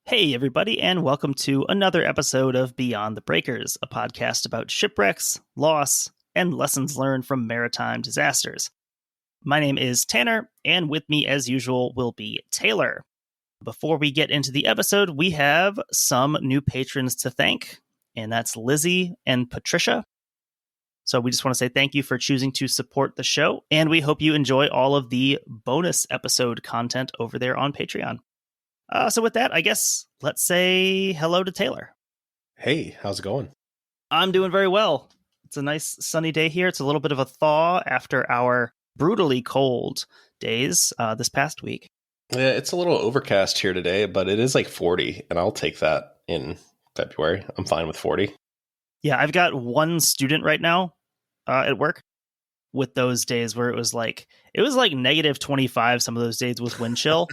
Hey, everybody, and welcome to another episode of Beyond the Breakers, a podcast about shipwrecks, loss, and lessons learned from maritime disasters. My name is Tanner, and with me, as usual, will be Taylor. Before we get into the episode, we have some new patrons to thank, and that's Lizzie and Patricia. So we just want to say thank you for choosing to support the show, and we hope you enjoy all of the bonus episode content over there on Patreon. So with that, I guess let's say hello to Taylor. Hey, how's it going? I'm doing very well. It's a nice sunny day here. It's a little bit of a thaw after our brutally cold days this past week. Yeah, it's a little overcast here today, but it is like 40, and I'll take that in February. I'm fine with 40. Yeah, I've got one student right now at work with those days where it was like negative 25 some of those days with wind chill.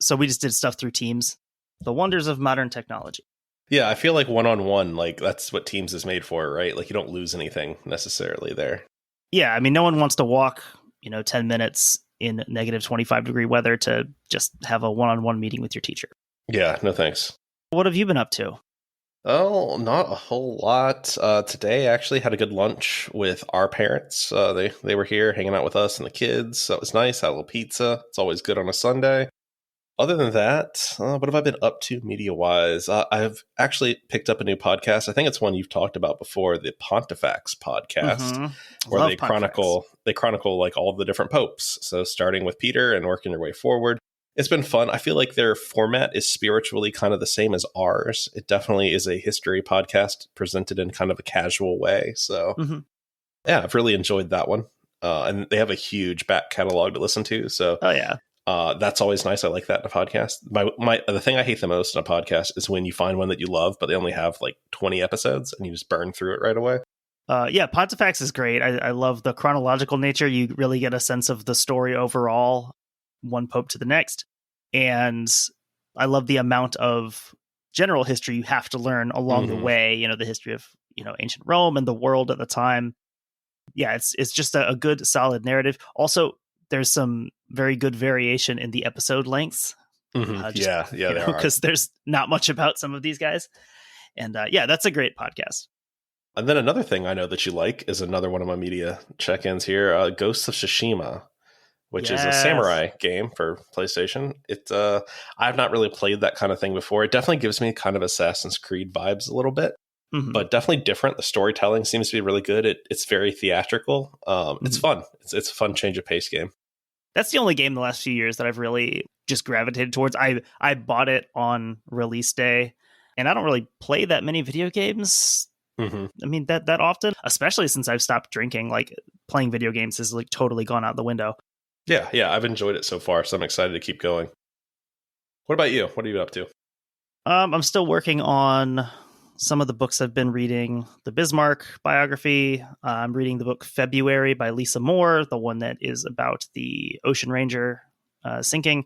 So we just did stuff through Teams. The wonders of modern technology. Yeah, I feel like one-on-one, like that's what Teams is made for, right? Like you don't lose anything necessarily there. Yeah, I mean, no one wants to walk, 10 minutes in negative 25 degree weather to just have a one-on-one meeting with your teacher. Yeah, no thanks. What have you been up to? Oh, not a whole lot. Today I actually had a good lunch with our parents. They were here hanging out with us and the kids. So it was nice. Had a little pizza. It's always good on a Sunday. Other than that, what have I been up to media-wise? I've actually picked up a new podcast. I think it's one you've talked about before, the Pontifex podcast, where they chronicle like all the different popes. So starting with Peter and working your way forward. It's been fun. I feel like their format is spiritually kind of the same as ours. It definitely is a history podcast presented in kind of a casual way. So yeah, I've really enjoyed that one. And they have a huge back catalog to listen to. So oh yeah. That's always nice. I like that in a podcast. The thing I hate the most in a podcast is when you find one that you love, but they only have like 20 episodes and you just burn through it right away. Yeah, Pontifex is great. I love the chronological nature. You really get a sense of the story overall, one pope to the next. And I love the amount of general history you have to learn along the way, the history of, ancient Rome and the world at the time. Yeah, it's just a good, solid narrative. Also, there's some very good variation in the episode lengths. Because there's not much about some of these guys. And that's a great podcast. And then another thing I know that you like is another one of my media check-ins here, Ghosts of Tsushima, which is a samurai game for PlayStation. I've not really played that kind of thing before. It definitely gives me kind of Assassin's Creed vibes a little bit, but definitely different. The storytelling seems to be really good. It's very theatrical. It's fun. It's a fun change of pace game. That's the only game the last few years that I've really just gravitated towards. I bought it on release day, and I don't really play that many video games. I mean, that often, especially since I've stopped drinking. Like playing video games has like totally gone out the window. Yeah, I've enjoyed it so far, so I'm excited to keep going. What about you? What are you up to? I'm still working on some of the books I've been reading. The Bismarck biography. I'm reading the book February by Lisa Moore, the one that is about the Ocean Ranger sinking.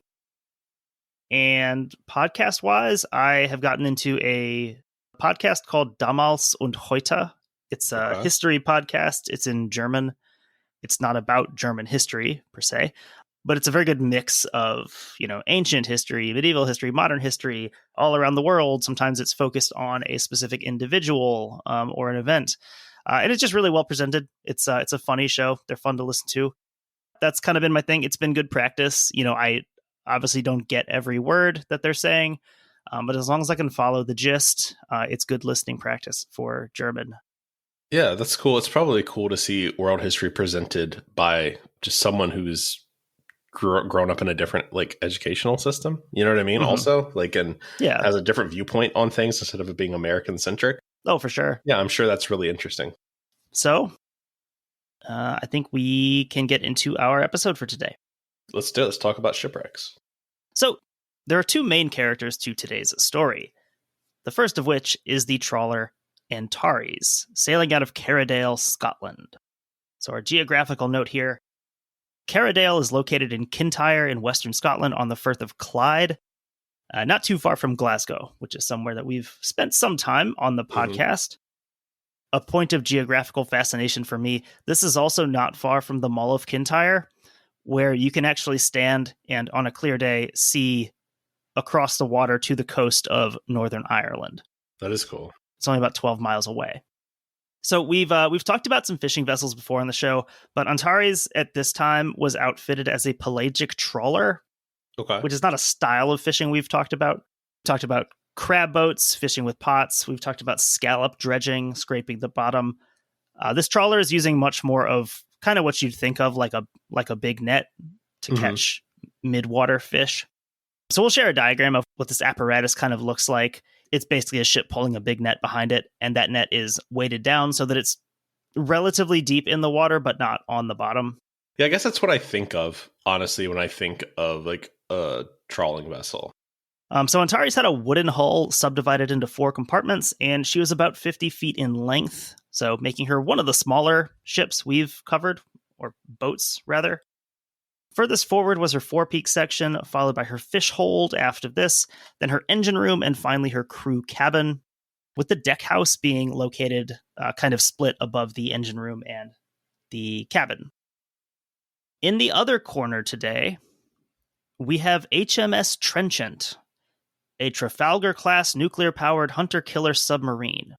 And podcast-wise, I have gotten into a podcast called Damals und Heute. It's a history podcast. It's in German. It's not about German history, per se, but it's a very good mix of, ancient history, medieval history, modern history, all around the world. Sometimes it's focused on a specific individual or an event. And it's just really well presented. It's a funny show. They're fun to listen to. That's kind of been my thing. It's been good practice. I obviously don't get every word that they're saying, but as long as I can follow the gist, it's good listening practice for German. Yeah, that's cool. It's probably cool to see world history presented by just someone who's grown up in a different educational system. You know what I mean? Also, has a different viewpoint on things instead of it being American centric. Oh, for sure. Yeah, I'm sure that's really interesting. So, I think we can get into our episode for today. Let's do it. Let's talk about shipwrecks. So, there are two main characters to today's story. The first of which is the trawler Antares, sailing out of Carradale, Scotland. So our geographical note here. Carradale is located in Kintyre in western Scotland on the Firth of Clyde, not too far from Glasgow, which is somewhere that we've spent some time on the podcast. A point of geographical fascination for me, this is also not far from the Mall of Kintyre, where you can actually stand and on a clear day see across the water to the coast of Northern Ireland. That is cool. It's only about 12 miles away. So we've talked about some fishing vessels before on the show, but Antares at this time was outfitted as a pelagic trawler, Okay. which is not a style of fishing we've talked about. We talked about crab boats, fishing with pots. We've talked about scallop dredging, scraping the bottom. This trawler is using much more of kind of what you'd think of like a big net to catch midwater fish. So we'll share a diagram of what this apparatus kind of looks like. It's basically a ship pulling a big net behind it, and that net is weighted down so that it's relatively deep in the water, but not on the bottom. Yeah, I guess that's what I think of, honestly, when I think of like a trawling vessel. So Antares had a wooden hull subdivided into 4 compartments, and she was about 50 feet in length, so making her one of the smaller ships we've covered, or boats, rather. Furthest forward was her forepeak section, followed by her fish hold after this, then her engine room, and finally her crew cabin, with the deck house being located kind of split above the engine room and the cabin. In the other corner today, we have HMS Trenchant, a Trafalgar-class nuclear-powered hunter-killer submarine.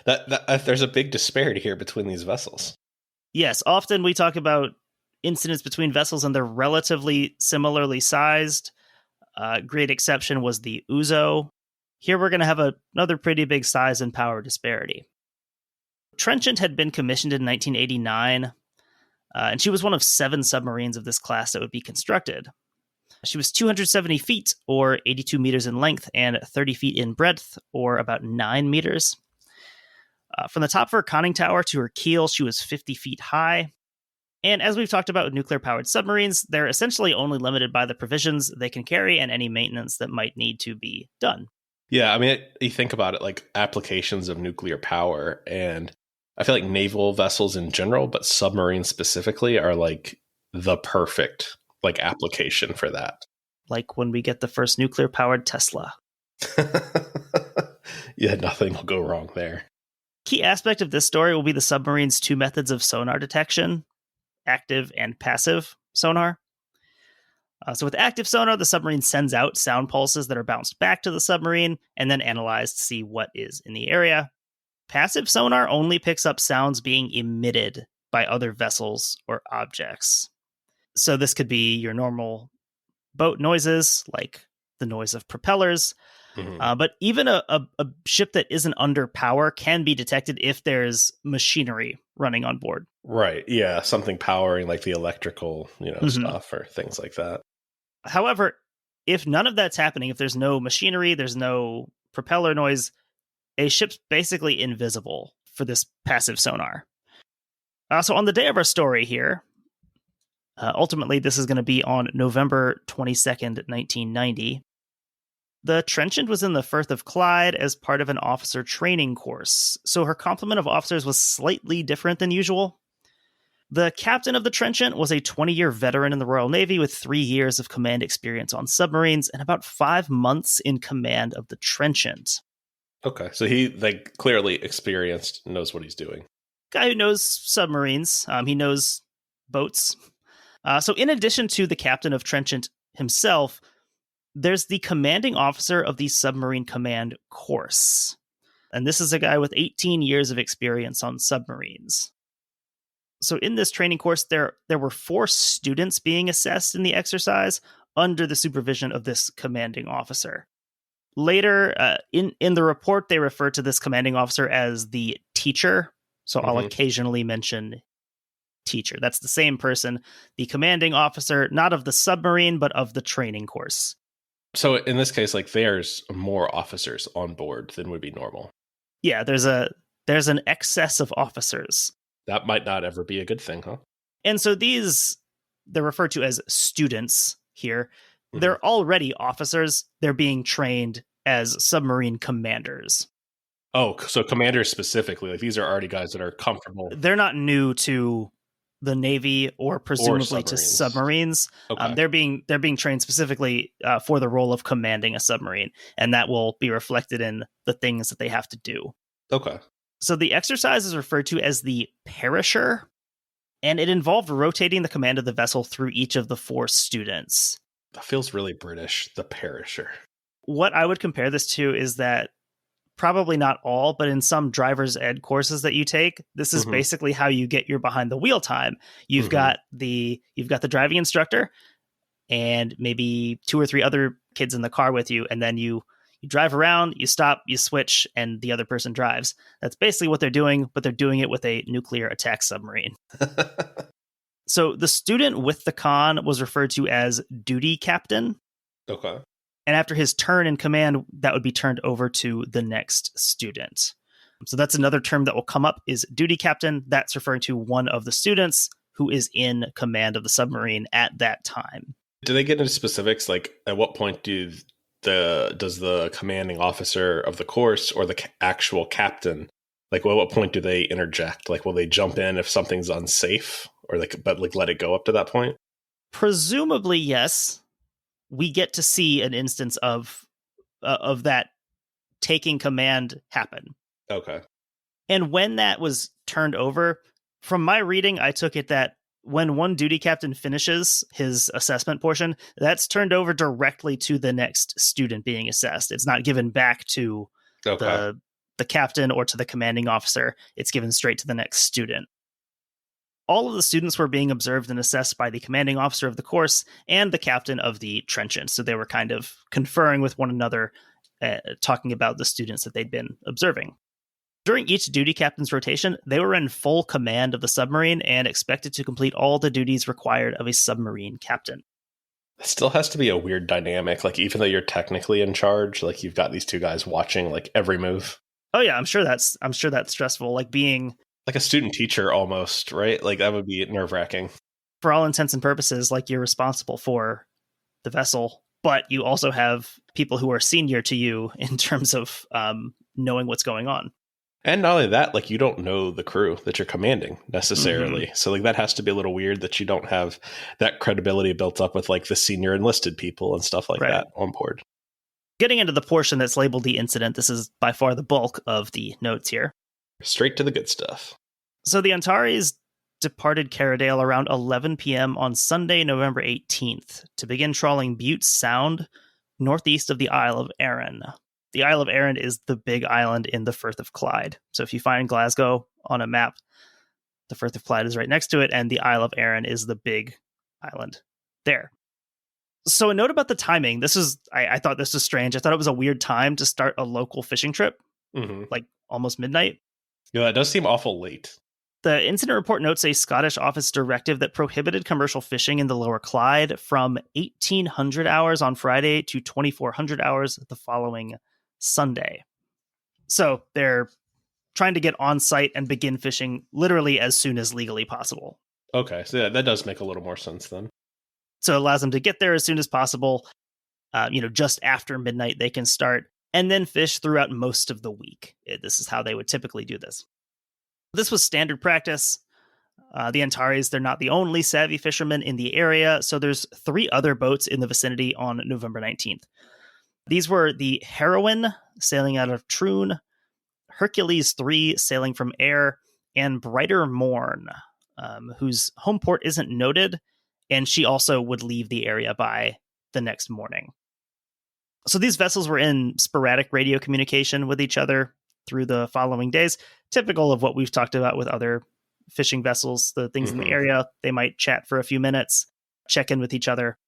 There's a big disparity here between these vessels. Yes, often we talk about incidents between vessels and they're relatively similarly sized. Great exception was the Uzo. Here we're going to have another pretty big size and power disparity. Trenchant had been commissioned in 1989, and she was one of 7 submarines of this class that would be constructed. She was 270 feet, or 82 meters in length, and 30 feet in breadth, or about 9 meters. From the top of her conning tower to her keel, she was 50 feet high. And as we've talked about with nuclear-powered submarines, they're essentially only limited by the provisions they can carry and any maintenance that might need to be done. Yeah, I mean, you think about it like applications of nuclear power, and I feel like naval vessels in general, but submarines specifically, are like the perfect like application for that. Like when we get the first nuclear-powered Tesla. Yeah, nothing will go wrong there. Key aspect of this story will be the submarine's 2 methods of sonar detection, active and passive sonar. So with active sonar, the submarine sends out sound pulses that are bounced back to the submarine and then analyzed to see what is in the area. Passive sonar only picks up sounds being emitted by other vessels or objects. So this could be your normal boat noises, like the noise of propellers. But even a ship that isn't under power can be detected if there's machinery running on board. Right. Yeah. Something powering like the electrical, stuff or things like that. However, if none of that's happening, if there's no machinery, there's no propeller noise, a ship's basically invisible for this passive sonar. So on the day of our story here, ultimately this is going to be on November 22nd, 1990. The Trenchant was in the Firth of Clyde as part of an officer training course, so her complement of officers was slightly different than usual. The captain of the Trenchant was a 20-year veteran in the Royal Navy with 3 years of command experience on submarines and about 5 months in command of the Trenchant. Okay, so he clearly experienced, knows what he's doing. Guy who knows submarines, he knows boats. So in addition to the captain of Trenchant himself, there's the commanding officer of the submarine command course. And this is a guy with 18 years of experience on submarines. So in this training course, there were 4 students being assessed in the exercise under the supervision of this commanding officer. Later, in the report, they refer to this commanding officer as the teacher. So I'll occasionally mention teacher. That's the same person, the commanding officer, not of the submarine, but of the training course. So in this case, there's more officers on board than would be normal. Yeah, there's an excess of officers. That might not ever be a good thing, huh? And so they're referred to as students here. They're already officers. They're being trained as submarine commanders. Oh, so commanders specifically, these are already guys that are comfortable. They're not new to the Navy or presumably to submarines. Okay. They're being trained specifically for the role of commanding a submarine, and that will be reflected in the things that they have to do. Okay. So the exercise is referred to as the perisher, and it involved rotating the command of the vessel through each of the 4 students. That feels really British, the perisher. What I would compare this to is that probably not all, but in some driver's ed courses that you take, this is Mm-hmm. basically how you get your behind the wheel time. You've Mm-hmm. got the driving instructor and maybe two or three other kids in the car with you, and then you drive around, you stop, you switch, and the other person drives. That's basically what they're doing, but they're doing it with a nuclear attack submarine. So the student with the con was referred to as duty captain. Okay. And after his turn in command, that would be turned over to the next student. So that's another term that will come up is duty captain. That's referring to one of the students who is in command of the submarine at that time. Do they get into specifics? Like, at what point does the commanding officer of the course or the actual captain, like, at what point do they interject? Like, will they jump in if something's unsafe, or let it go up to that point? Presumably, yes. We get to see an instance of that taking command happen. Okay. And when that was turned over, from my reading, I took it that when one duty captain finishes his assessment portion, that's turned over directly to the next student being assessed. It's not given back to Okay. the captain or to the commanding officer. It's given straight to the next student. All of the students were being observed and assessed by the commanding officer of the course and the captain of the Trenchant. So they were kind of conferring with one another, talking about the students that they'd been observing. During each duty captain's rotation, they were in full command of the submarine and expected to complete all the duties required of a submarine captain. It still has to be a weird dynamic. Like, even though you're technically in charge, like, you've got these two guys watching like every move. Oh yeah, I'm sure that's stressful. Like being Like a student teacher almost, right? Like, that would be nerve-wracking. For all intents and purposes, like you're responsible for the vessel, but you also have people who are senior to you in terms of knowing what's going on. And not only that, like, you don't know the crew that you're commanding necessarily. Mm-hmm. So, like, that has to be a little weird that you don't have that credibility built up with like the senior enlisted people and stuff like that on board. Getting into the portion that's labeled the incident, this is by far the bulk of the notes here. Straight to the good stuff. So the Antares departed Carradale around 11 p.m. on Sunday, November 18th, to begin trawling Butte Sound, northeast of the Isle of Arran. The Isle of Arran is the big island in the Firth of Clyde. So if you find Glasgow on a map, the Firth of Clyde is right next to it, and the Isle of Arran is the big island there. So a note about the timing. I thought this was strange. I thought it was a weird time to start a local fishing trip, like almost midnight. Yeah, that does seem awful late. The incident report notes a Scottish office directive that prohibited commercial fishing in the Lower Clyde from 1800 hours on Friday to 2400 hours the following Sunday. So they're trying to get on site and begin fishing literally as soon as legally possible. Okay, so yeah, that does make a little more sense then. So it allows them to get there as soon as possible. Just after midnight, they can start and then fish throughout most of the week. This is how they would typically do this. This was standard practice. The Antares, they're not the only savvy fishermen in the area, so there's 3 other boats in the vicinity on November 19th. These were the Heroine, sailing out of Troon, Hercules 3, sailing from Ayr, and Brighter Morn, whose home port isn't noted, and she also would leave the area by the next morning. So these vessels were in sporadic radio communication with each other through the following days, typical of what we've talked about with other fishing vessels, the things in the area. They might chat for a few minutes, check in with each other,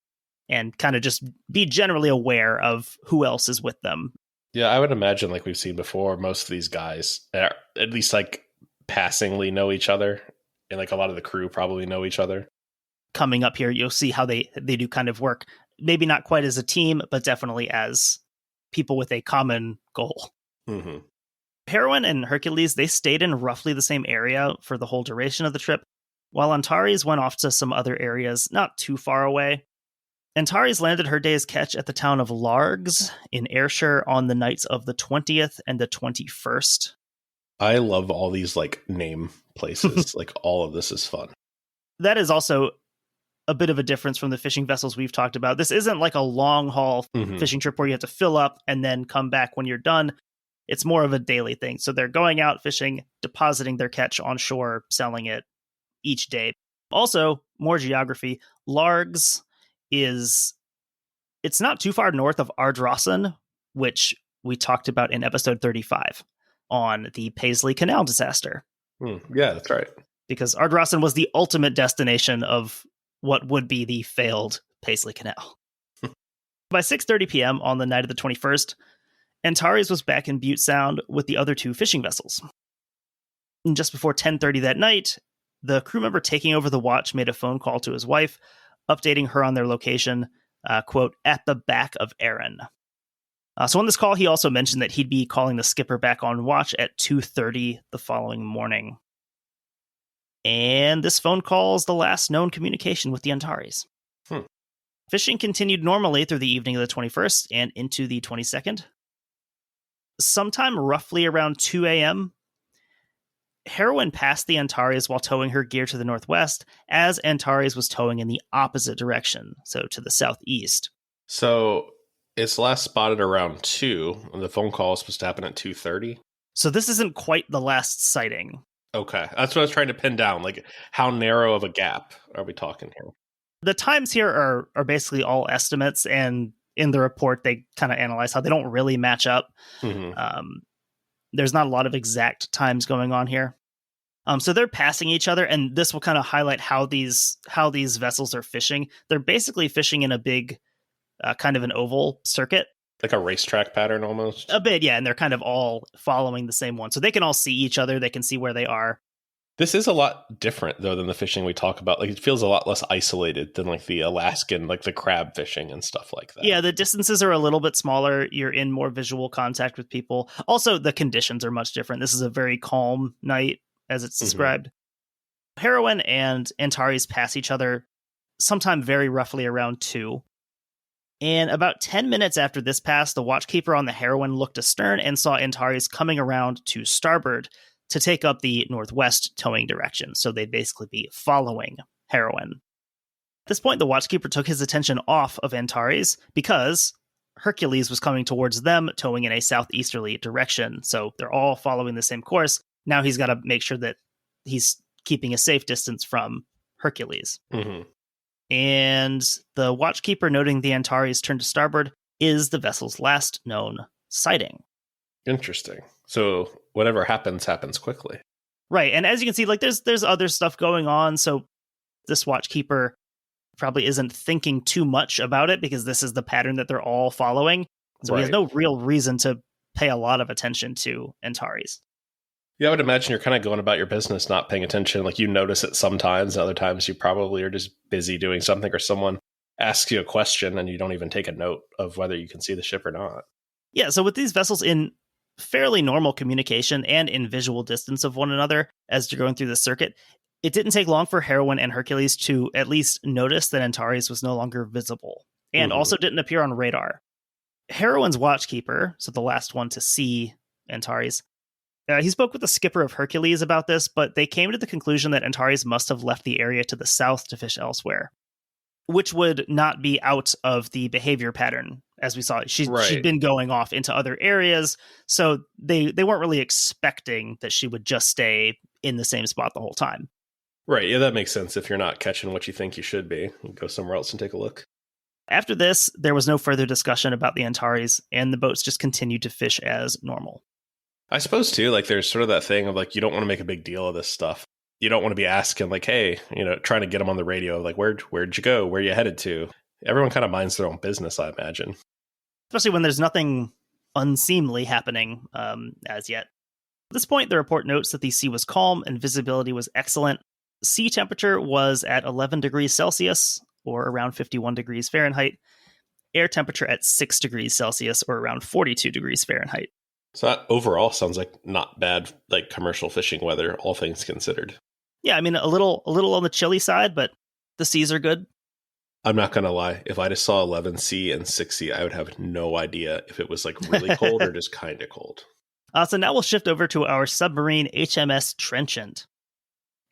and kind of just be generally aware of who else is with them. Yeah, I would imagine, like we've seen before, most of these guys at least like passingly know each other, and like a lot of the crew probably know each other. Coming up here, you'll see how they do kind of work. Maybe not quite as a team, but definitely as people with a common goal. Mm-hmm. Heroine and Hercules, they stayed in roughly the same area for the whole duration of the trip, while Antares went off to some other areas not too far away. Antares landed her day's catch at the town of Largs in Ayrshire on the nights of the 20th and the 21st. I love all these like name places. Like, all of this is fun. That is also a bit of a difference from the fishing vessels we've talked about. This isn't like a long haul fishing trip where you have to fill up and then come back when you're done. It's more of a daily thing. So they're going out fishing, depositing their catch on shore, selling it each day. Also, more geography. Largs is It's not too far north of Ardrossan, which we talked about in episode 35 on the Paisley Canal disaster. Yeah, that's right. Because Ardrossan was the ultimate destination of what would be the failed Paisley Canal. By 6:30 p.m. on the night of the 21st, Antares was back in Butte Sound with the other two fishing vessels. And just before 10:30 that night, the crew member taking over the watch made a phone call to his wife, updating her on their location, quote, at the back of Erin. So on this call, he also mentioned that he'd be calling the skipper back on watch at 2:30 the following morning. And this phone call is the last known communication with the Antares. Fishing continued normally through the evening of the 21st and into the 22nd. Sometime roughly around 2 a.m., Heroine passed the Antares while towing her gear to the northwest, as Antares was towing in the opposite direction, so to the southeast. So it's last spotted around 2, and the phone call is supposed to happen at 2:30? So this isn't quite the last sighting. Okay, that's what I was trying to pin down. Like, how narrow of a gap are we talking here? The times here are basically all estimates, and in the report, they kind of analyze how they don't really match up. There's not a lot of exact times going on here. So they're passing each other, and this will kind of highlight how these vessels are fishing. They're basically fishing in a big, kind of an oval circuit. Like a racetrack pattern almost? A bit, yeah, and they're kind of all following the same one. So they can all see each other. They can see where they are. This is a lot different, though, than the fishing we talk about. Like, it feels a lot less isolated than, like, the Alaskan, like, the crab fishing and stuff like that. Yeah, the distances are a little bit smaller. You're in more visual contact with people. Also, the conditions are much different. This is a very calm night, as it's described. Heroine and Antares pass each other sometime very roughly around 2. And about 10 minutes after this pass, the watchkeeper on the Heroine looked astern and saw Antares coming around to starboard to take up the northwest towing direction. So they'd basically be following Heroine. At this point, the watchkeeper took his attention off of Antares because Hercules was coming towards them, towing in a southeasterly direction. So they're all following the same course. Now he's got to make sure that he's keeping a safe distance from Hercules. And the watchkeeper, noting the Antares turned to starboard, is the vessel's last known sighting. Interesting. So whatever happens quickly. Right. And as you can see, like there's other stuff going on. So this watchkeeper probably isn't thinking too much about it because this is the pattern that they're all following. So he has no real reason to pay a lot of attention to Antares. Yeah, I would imagine you're kind of going about your business, not paying attention. Like, you notice it sometimes, and other times you probably are just busy doing something, or someone asks you a question and you don't even take a note of whether you can see the ship or not. Yeah, so with these vessels in fairly normal communication and in visual distance of one another as they're going through the circuit, it didn't take long for Heroine and Hercules to at least notice that Antares was no longer visible, and also didn't appear on radar. Heroine's watchkeeper, so the last one to see Antares, he spoke with the skipper of Hercules about this, but they came to the conclusion that Antares must have left the area to the south to fish elsewhere, which would not be out of the behavior pattern. As we saw, she'd been going off into other areas, so they weren't really expecting that she would just stay in the same spot the whole time. Right, yeah, that makes sense. If you're not catching what you think you should be, you go somewhere else and take a look. After this, there was no further discussion about the Antares, and the boats just continued to fish as normal. I suppose, too, like, there's sort of that thing of, like, you don't want to make a big deal of this stuff. You don't want to be asking, like, hey, trying to get them on the radio, like, where'd you go? Where are you headed to? Everyone kind of minds their own business, I imagine. Especially when there's nothing unseemly happening as yet. At this point, the report notes that the sea was calm and visibility was excellent. Sea temperature was at 11 degrees Celsius, or around 51 degrees Fahrenheit. Air temperature at 6 degrees Celsius, or around 42 degrees Fahrenheit. So that overall sounds like not bad, like, commercial fishing weather, all things considered. Yeah, I mean, a little on the chilly side, but the seas are good. I'm not going to lie. If I just saw 11C and 6C, I would have no idea if it was, like, really cold or just kind of cold. So now we'll shift over to our submarine HMS Trenchant.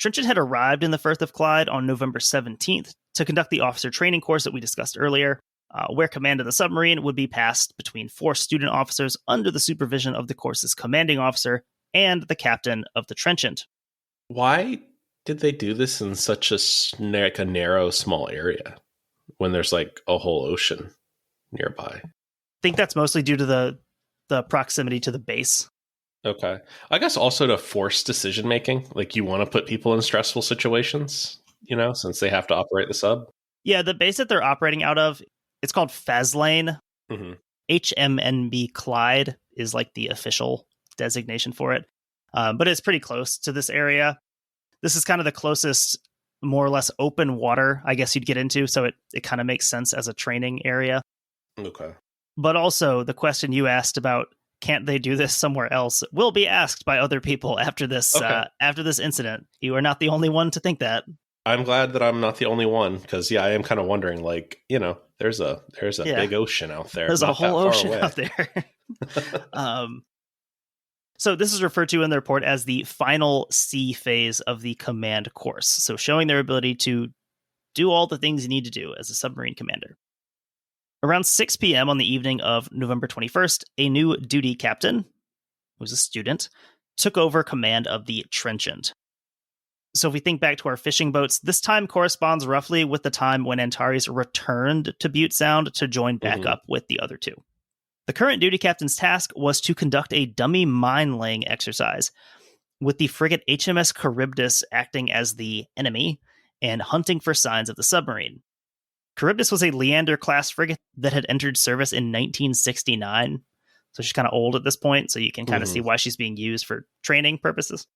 Trenchant had arrived in the Firth of Clyde on November 17th to conduct the officer training course that we discussed earlier, where command of the submarine would be passed between 4 student officers under the supervision of the course's commanding officer and the captain of the Trenchant. Why did they do this in such a narrow, small area when there's, like, a whole ocean? nearby. I think that's mostly due to the proximity to the base. Okay. I guess also to force decision making. Like you want to put people in stressful situations, since they have to operate the sub. Yeah, the base that they're operating out of, it's called Faslane. Mm-hmm. HMNB Clyde is like the official designation for it. But it's pretty close to this area. This is kind of the closest, more or less open water, I guess you'd get into. So it kind of makes sense as a training area. Okay. But also the question you asked about, can't they do this somewhere else, will be asked by other people after this incident. You are not the only one to think that. I'm glad that I'm not the only one, because I am kind of wondering, like, there's a big ocean out there. There's a whole ocean out there. So this is referred to in the report as the final C phase of the command course. So showing their ability to do all the things you need to do as a submarine commander. Around 6 p.m. on the evening of November 21st, a new duty captain, who was a student, took over command of the Trenchant. So if we think back to our fishing boats, this time corresponds roughly with the time when Antares returned to Butte Sound to join back up with the other two. The current duty captain's task was to conduct a dummy mine-laying exercise, with the frigate HMS Charybdis acting as the enemy and hunting for signs of the submarine. Charybdis was a Leander-class frigate that had entered service in 1969, so she's kind of old at this point, so you can kind of see why she's being used for training purposes.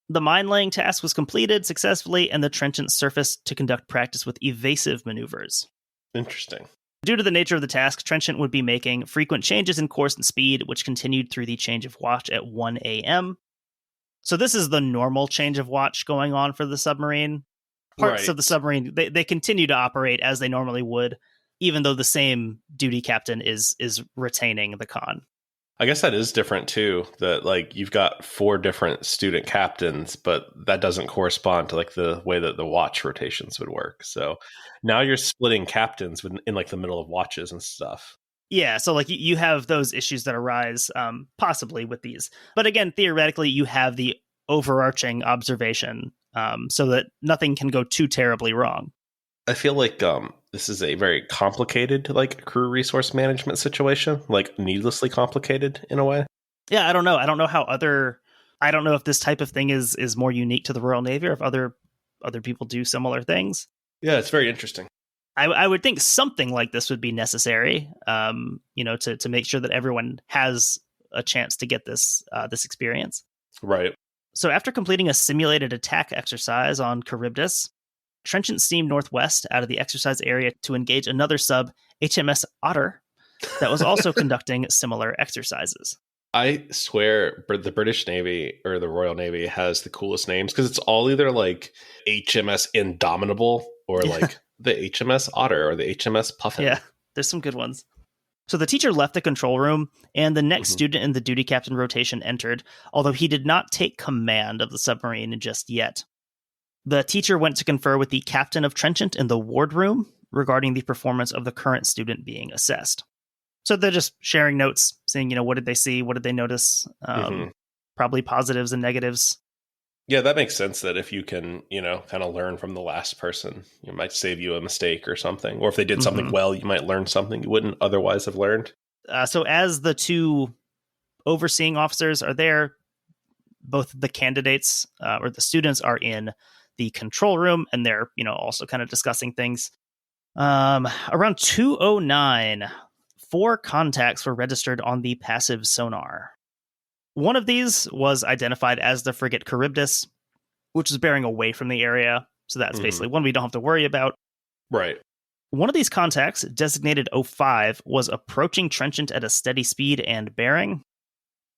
The mine-laying task was completed successfully, and the Trenchant surfaced to conduct practice with evasive maneuvers. Interesting. Due to the nature of the task, Trenchant would be making frequent changes in course and speed, which continued through the change of watch at 1 a.m. So this is the normal change of watch going on for the submarine. Parts of the submarine, they continue to operate as they normally would, even though the same duty captain is retaining the con. I guess that is different too, that like you've got 4 different student captains, but that doesn't correspond to like the way that the watch rotations would work. So now you're splitting captains in like the middle of watches and stuff. Yeah, so like you have those issues that arise possibly with these. But again, theoretically, you have the overarching observation so that nothing can go too terribly wrong. I feel like this is a very complicated like crew resource management situation, like needlessly complicated in a way. Yeah, I don't know. I don't know if this type of thing is more unique to the Royal Navy or if other people do similar things. Yeah, it's very interesting. I would think something like this would be necessary, to make sure that everyone has a chance to get this experience. Right. So after completing a simulated attack exercise on Charybdis, Trenchant steamed northwest out of the exercise area to engage another sub, HMS Otter, that was also conducting similar exercises. I swear the British Navy or the Royal Navy has the coolest names because it's all either like HMS Indomitable or like the HMS Otter or the HMS Puffin. Yeah, there's some good ones. So the teacher left the control room, and the next student in the duty captain rotation entered, although he did not take command of the submarine just yet. The teacher went to confer with the captain of Trenchant in the wardroom regarding the performance of the current student being assessed. So they're just sharing notes, saying, what did they see? What did they notice? Probably positives and negatives. Yeah, that makes sense that if you can, kind of learn from the last person, it might save you a mistake or something. Or if they did something well, you might learn something you wouldn't otherwise have learned. So as the two overseeing officers are there, both the candidates or the students are in the control room, and they're, also kind of discussing things. Around 2:09, 4 contacts were registered on the passive sonar. One of these was identified as the frigate Charybdis, which was bearing away from the area. So that's basically one we don't have to worry about. Right. One of these contacts, designated 05, was approaching Trenchant at a steady speed and bearing.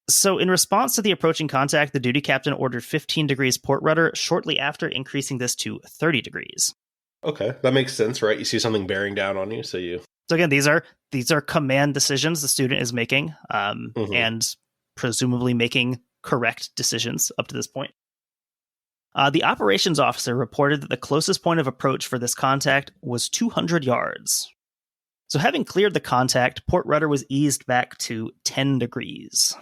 So in response to the approaching contact, the duty captain ordered 15 degrees port rudder, shortly after increasing this to 30 degrees. Okay, that makes sense, right? You see something bearing down on you, So again, these are command decisions the student is making, and presumably making correct decisions up to this point. The operations officer reported that the closest point of approach for this contact was 200 yards. So having cleared the contact, port rudder was eased back to 10 degrees.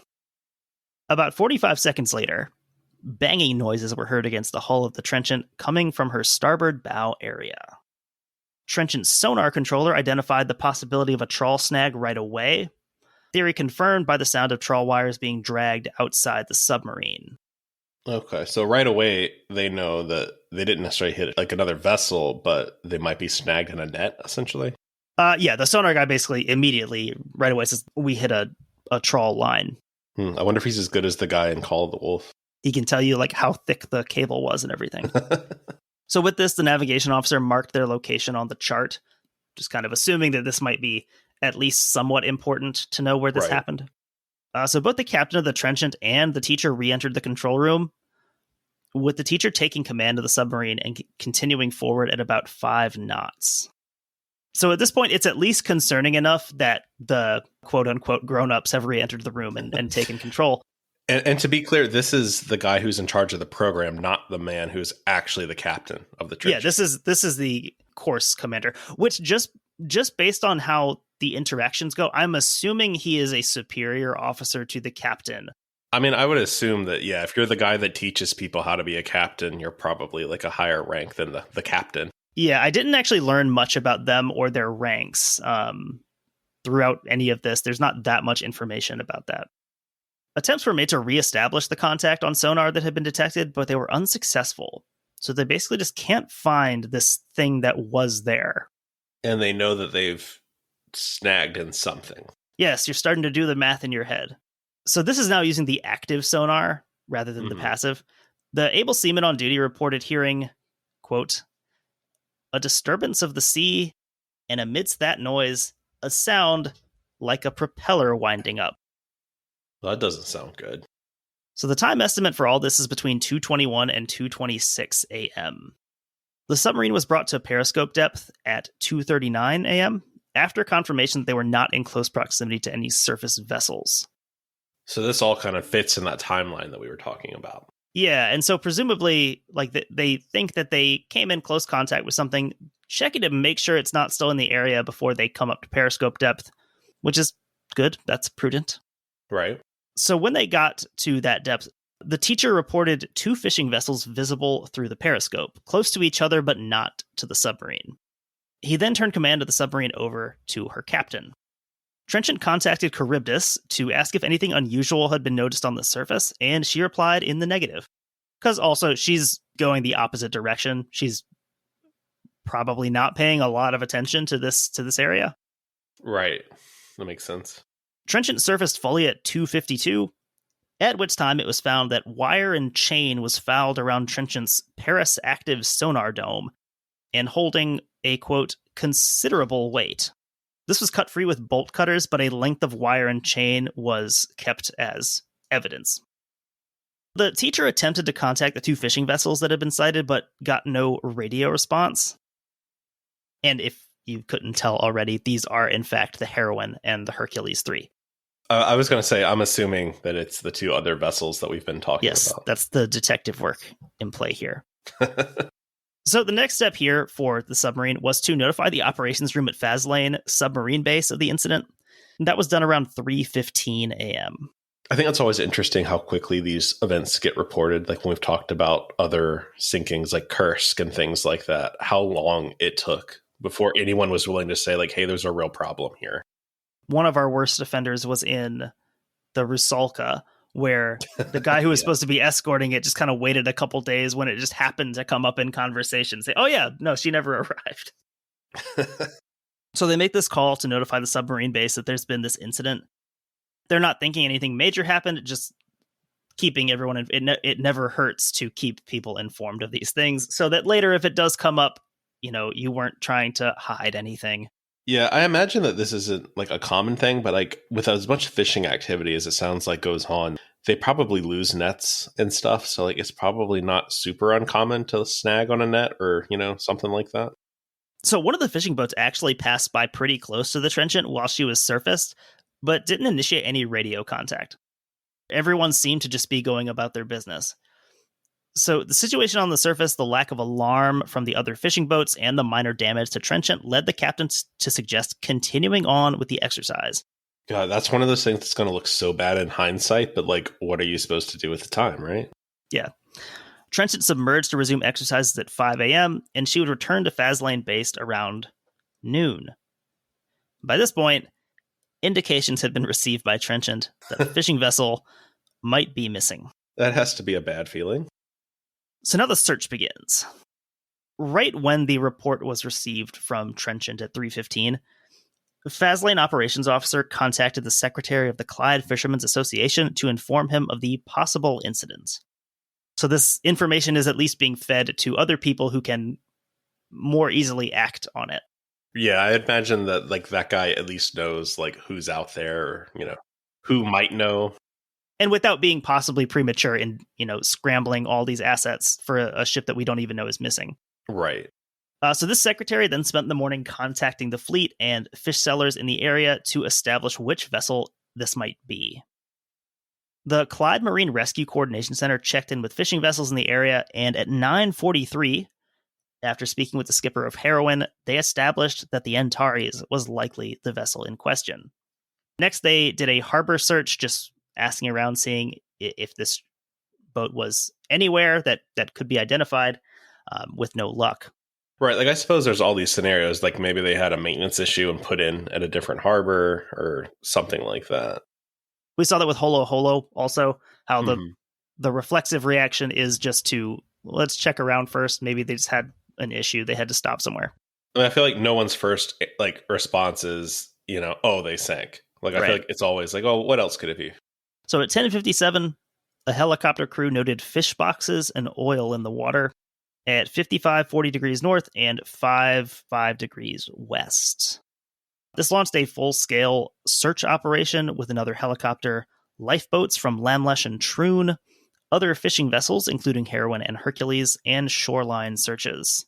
About 45 seconds later, banging noises were heard against the hull of the Trenchant coming from her starboard bow area. Trenchant's sonar controller identified the possibility of a trawl snag right away. Theory confirmed by the sound of trawl wires being dragged outside the submarine. Okay, so right away they know that they didn't necessarily hit like another vessel, but they might be snagged in a net, essentially. Yeah, the sonar guy basically immediately, right away, says, we hit a trawl line. I wonder if he's as good as the guy in Call of the Wolf. He can tell you like how thick the cable was and everything. So with this, the navigation officer marked their location on the chart, just kind of assuming that this might be at least somewhat important to know where this happened. So both the captain of the Trenchant and the teacher re-entered the control room, with the teacher taking command of the submarine and continuing forward at about 5 knots. So at this point, it's at least concerning enough that the quote-unquote grown-ups have re-entered the room and taken control. And to be clear, this is the guy who's in charge of the program, not the man who's actually the captain of the Trenchant. Yeah, this is the course commander, which just based on how the interactions go, I'm assuming he is a superior officer to the captain. I mean, I would assume that, yeah, if you're the guy that teaches people how to be a captain, you're probably like a higher rank than the captain. Yeah, I didn't actually learn much about them or their ranks throughout any of this. There's not that much information about that. Attempts were made to reestablish the contact on sonar that had been detected, but they were unsuccessful. So they basically just can't find this thing that was there. And they know that they've snagged in something. Yes, you're starting to do the math in your head. So this is now using the active sonar rather than the passive. The able seaman on duty reported hearing, quote, a disturbance of the sea, and amidst that noise, a sound like a propeller winding up. Well, that doesn't sound good. So the time estimate for all this is between 2:21 and 2:26 a.m. The submarine was brought to periscope depth at 2:39 a.m. after confirmation that they were not in close proximity to any surface vessels. So this all kind of fits in that timeline that we were talking about. Yeah, and so presumably, like they think that they came in close contact with something, checking to make sure it's not still in the area before they come up to periscope depth, which is good. That's prudent. Right. So when they got to that depth, the teacher reported 2 fishing vessels visible through the periscope, close to each other but not to the submarine. He then turned command of the submarine over to her captain. Trenchant contacted Charybdis to ask if anything unusual had been noticed on the surface, and she replied in the negative. Because also, she's going the opposite direction. She's probably not paying a lot of attention to this area. Right. That makes sense. Trenchant surfaced fully at 2:52, at which time it was found that wire and chain was fouled around Trenchant's Paris active sonar dome and holding a, quote, considerable weight. This was cut free with bolt cutters, but a length of wire and chain was kept as evidence. The teacher attempted to contact the 2 fishing vessels that had been sighted, but got no radio response. And if you couldn't tell already, these are, in fact, the Heroine and the Hercules 3. I was going to say, I'm assuming that it's the 2 other vessels that we've been talking about. Yes, that's the detective work in play here. So the next step here for the submarine was to notify the operations room at Faslane submarine base of the incident. And that was done around 3:15 a.m. I think that's always interesting how quickly these events get reported. Like when we've talked about other sinkings like Kursk and things like that, how long it took before anyone was willing to say like, hey, there's a real problem here. One of our worst offenders was in the Rusalka, where the guy who was supposed to be escorting it just kind of waited a couple days when it just happened to come up in conversation. Say, oh yeah, no, she never arrived. So they make this call to notify the submarine base that there's been this incident. They're not thinking anything major happened, just keeping everyone, it never hurts to keep people informed of these things so that later if it does come up, you weren't trying to hide anything. Yeah, I imagine that this isn't like a common thing, but like with as much fishing activity as it sounds like goes on, they probably lose nets and stuff. So like it's probably not super uncommon to snag on a net or, something like that. So one of the fishing boats actually passed by pretty close to the Trenchant while she was surfaced, but didn't initiate any radio contact. Everyone seemed to just be going about their business. So the situation on the surface, the lack of alarm from the other fishing boats, and the minor damage to Trenchant led the captain to suggest continuing on with the exercise. God, that's one of those things that's going to look so bad in hindsight, but like, what are you supposed to do at the time, right? Yeah. Trenchant submerged to resume exercises at 5 a.m., and she would return to Faslane Base around noon. By this point, indications had been received by Trenchant that the fishing vessel might be missing. That has to be a bad feeling. So now the search begins. Right when the report was received from Trenchant at 3:15, Faslane operations officer contacted the secretary of the Clyde Fishermen's Association to inform him of the possible incident. So this information is at least being fed to other people who can more easily act on it. Yeah, I imagine that like that guy at least knows like who's out there, or, who might know. And without being possibly premature in, scrambling all these assets for a ship that we don't even know is missing. Right. So this secretary then spent the morning contacting the fleet and fish sellers in the area to establish which vessel this might be. The Clyde Marine Rescue Coordination Center checked in with fishing vessels in the area, and at 9:43, after speaking with the skipper of Heroine, they established that the Antares was likely the vessel in question. Next, they did a harbor search, just asking around, seeing if this boat was anywhere that could be identified, with no luck. Right, like I suppose there's all these scenarios, like maybe they had a maintenance issue and put in at a different harbor or something like that. We saw that with Holo Holo also, how the reflexive reaction is just to, let's check around first. Maybe they just had an issue. They had to stop somewhere. I feel like no one's first response is, oh, they sank. Like, I feel like it's always like, oh, what else could it be? So at 10:57, a helicopter crew noted fish boxes and oil in the water at 55:40 degrees north and 5 degrees west. This launched a full-scale search operation with another helicopter, lifeboats from Lamlesh and Troon, other fishing vessels, including Heroine and Hercules, and shoreline searches.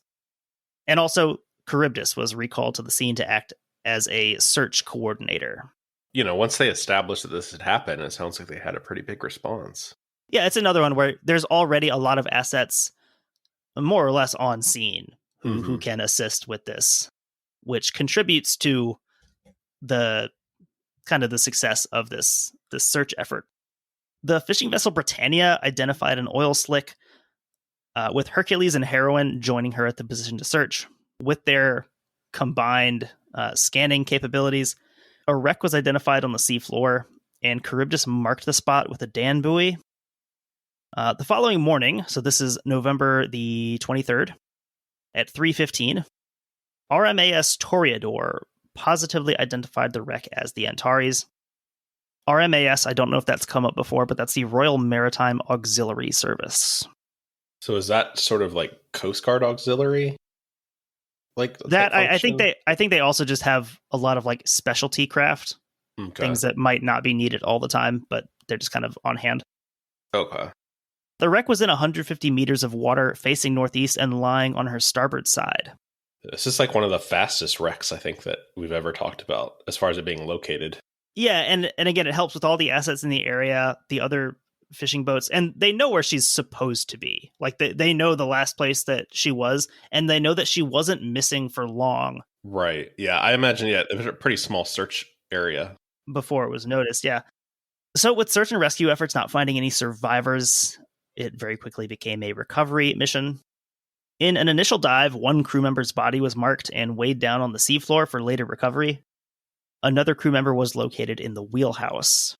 And also, Charybdis was recalled to the scene to act as a search coordinator. Once they established that this had happened, it sounds like they had a pretty big response. Yeah, it's another one where there's already a lot of assets more or less on scene who can assist with this, which contributes to the kind of the success of this search effort. The fishing vessel Britannia identified an oil slick, with Hercules and Heroine joining her at the position to search. With their combined scanning capabilities, a wreck was identified on the seafloor, and Charybdis marked the spot with a Dan buoy. The following morning, so this is November the 23rd, at 3:15, RMAS Toreador positively identified the wreck as the Antares. RMAS, I don't know if that's come up before, but that's the Royal Maritime Auxiliary Service. So is that sort of like Coast Guard Auxiliary? Like that, I think they also just have a lot of like specialty craft, things that might not be needed all the time, but they're just kind of on hand. Okay. The wreck was in 150 meters of water facing northeast and lying on her starboard side. This is like one of the fastest wrecks I think that we've ever talked about as far as it being located. Yeah, and again, it helps with all the assets in the area, the other fishing boats, and they know where she's supposed to be. Like they know the last place that she was, and they know that she wasn't missing for long. Right. Yeah, I imagine, it was a pretty small search area. Before it was noticed, yeah. So with search and rescue efforts not finding any survivors, it very quickly became a recovery mission. In an initial dive, one crew member's body was marked and weighed down on the seafloor for later recovery. Another crew member was located in the wheelhouse.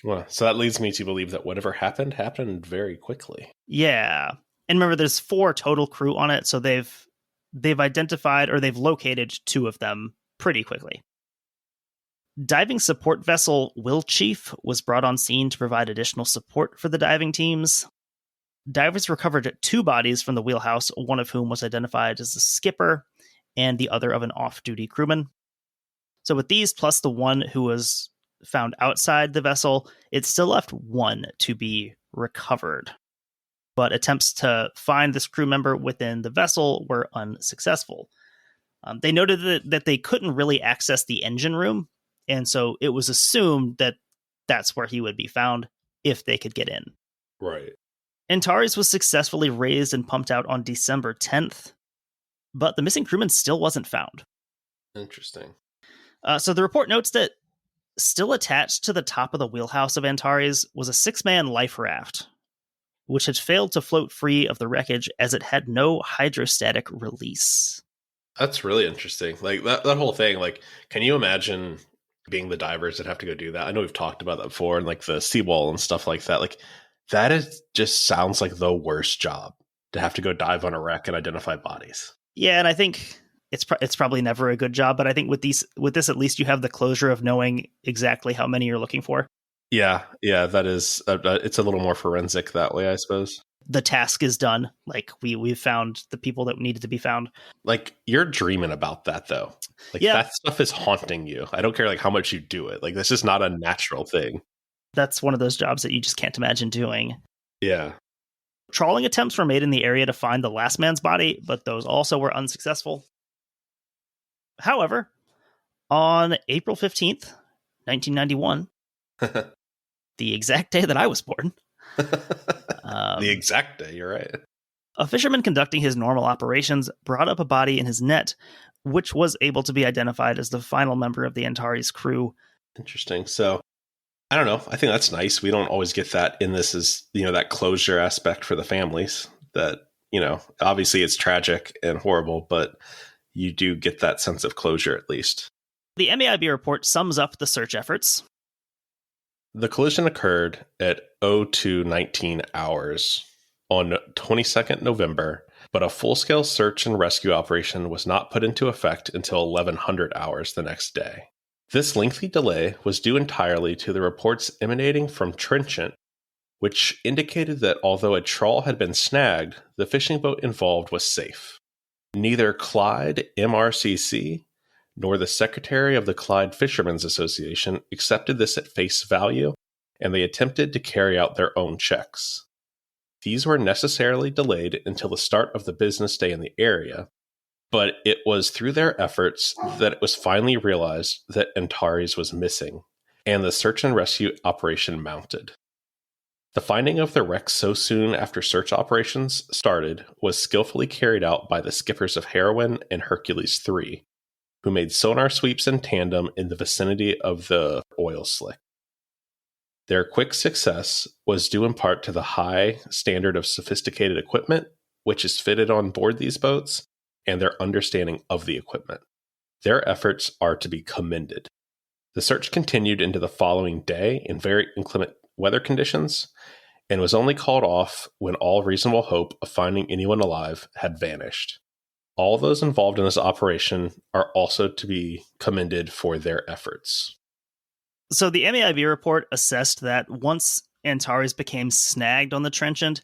Well, so that leads me to believe that whatever happened very quickly. Yeah. And remember, there's 4 total crew on it, so they've identified, or they've located 2 of them pretty quickly. Diving support vessel Will Chief was brought on scene to provide additional support for the diving teams. Divers recovered 2 bodies from the wheelhouse, one of whom was identified as the skipper and the other of an off-duty crewman. So with these, plus the one who was found outside the vessel, it still left 1 to be recovered. But attempts to find this crew member within the vessel were unsuccessful. They noted that they couldn't really access the engine room, and so it was assumed that that's where he would be found if they could get in. Right. Antares was successfully raised and pumped out on December 10th, but the missing crewman still wasn't found. Interesting. So the report notes that still attached to the top of the wheelhouse of Antares was a 6-man life raft. which had failed to float free of the wreckage as it had no hydrostatic release. That's really interesting. Like that whole thing, like, can you imagine being the divers that have to go do that? I know we've talked about that before, and like the seawall and stuff like that. Like that is just sounds like the worst job, to have to go dive on a wreck and identify bodies. Yeah, and I think it's probably never a good job, but I think with this at least you have the closure of knowing exactly how many you're looking for. Yeah, that is it's a little more forensic that way, I suppose. The task is done. Like we've found the people that needed to be found. Like you're dreaming about that though. Like that stuff is haunting you. I don't care like how much you do it. Like this is not a natural thing. That's one of those jobs that you just can't imagine doing. Yeah. Trawling attempts were made in the area to find the last man's body, but those also were unsuccessful. However, on April 15th, 1991, the exact day that I was born. The exact day, you're right. A fisherman conducting his normal operations brought up a body in his net, which was able to be identified as the final member of the Antares crew. Interesting. So, I don't know. I think that's nice. We don't always get that in this is, that closure aspect for the families that, obviously it's tragic and horrible, but you do get that sense of closure at least. The MAIB report sums up the search efforts. The collision occurred at 02:19 hours on 22nd November, but a full-scale search and rescue operation was not put into effect until 1100 hours the next day. This lengthy delay was due entirely to the reports emanating from Trenchant, which indicated that although a trawl had been snagged, the fishing boat involved was safe. Neither Clyde MRCC nor the secretary of the Clyde Fishermen's Association accepted this at face value, and they attempted to carry out their own checks. These were necessarily delayed until the start of the business day in the area, but it was through their efforts that it was finally realized that Antares was missing, and the search and rescue operation mounted. The finding of the wreck so soon after search operations started was skillfully carried out by the skippers of Heroine and Hercules III, who made sonar sweeps in tandem in the vicinity of the oil slick. Their quick success was due in part to the high standard of sophisticated equipment which is fitted on board these boats and their understanding of the equipment. Their efforts are to be commended. The search continued into the following day in very inclement weather conditions and was only called off when all reasonable hope of finding anyone alive had vanished. All those involved in this operation are also to be commended for their efforts. So the MAIB report assessed that once Antares became snagged on the Trenchant,